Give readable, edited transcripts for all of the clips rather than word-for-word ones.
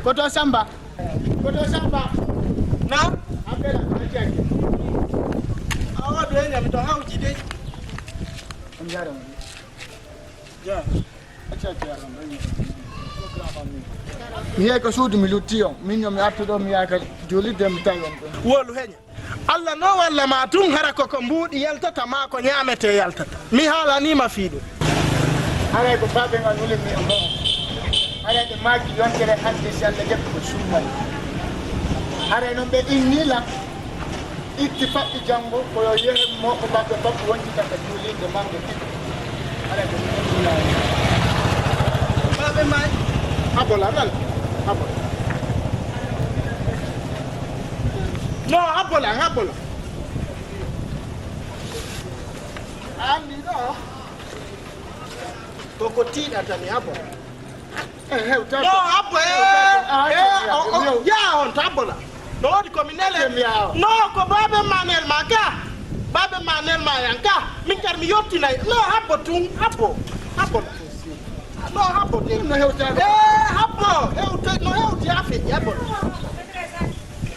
Koto Samba. Na? Apela achake. Awa duenya mito hauji dai. Mjara. Ja. Achake ya miye ko suudu mi luttiyo min yo mi artudo mi yaka julide mi tawi on Wolu henya. Allah no walla ma tun hara ko mbuudi yaltata ma ko nyaamete yaltata. Mi hala ni ma fiido. hare ko babe ngal wuli mi ambo hare de maji yontere hande si Allah jeppo ko suumay hare non be innila itti faddi jango ko yo yehe mo ko babe babu wonti taka julinde mango tidi hare ko innila Babe mai. abola dal abola No, abola. andi do Koko tida tani hapo. uta No, hapo ya on tabola. No di kominele. No, ko babe manel maka. Babe manel mayanka. Min kar mi yotti nay. No, hapo tun, hapo. No, hapo ni no hewta hapo. No hewti afi, hapo.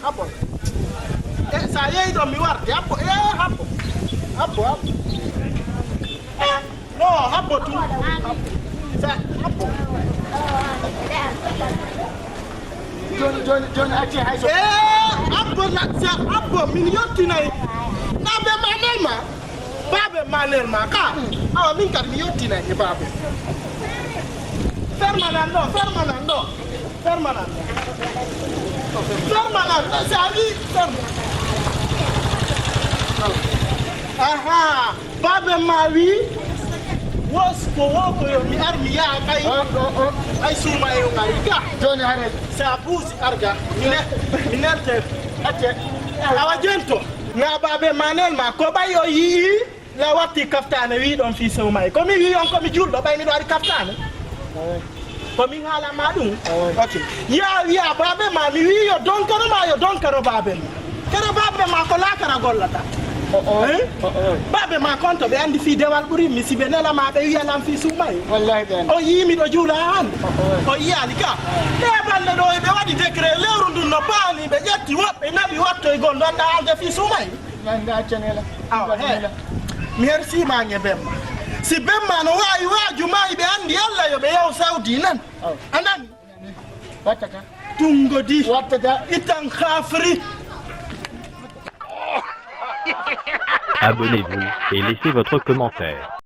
Hapo. Sa yei do mi warti hapo. Hapo. No, hapo tu. Hapo. John achi haiso Hapo na hapo min yotti nay. Babe manelma ka. Awa min kar mi yotti nay e babe. Permanent. Sadi. Aha, babe mawi. Was ko yo mi armi ya kai. Ai suma yo ngarika. John hare Sa buzi arga. Minerte. Ate. Awa jento. Na babe manel ma ko bayo yi. La wati kaftane wi don fi suma. Ko mi wi on ko mi juldo bay mi do ari kaftane. Ko mi hala madum. Okay. Ya babe ma mi wi yo don karo babe. Karo babe ma ko la kara gollata. Babe ma konto be andi fi dewal buri mi sibenela ma be wialam fi sumay wallahi ben o yimi do jula han o yali ka de balle do be wadi décret lewru ndun no baani be jetti wobbe nabi watto e gondo anda alde fi sumay nanga chanela merci ma nge bemma si bemma no wayi waju mai be andi alla yo be yaw saudi nan anani watata tungodi watata itan khafri. Abonnez-vous et laissez votre commentaire.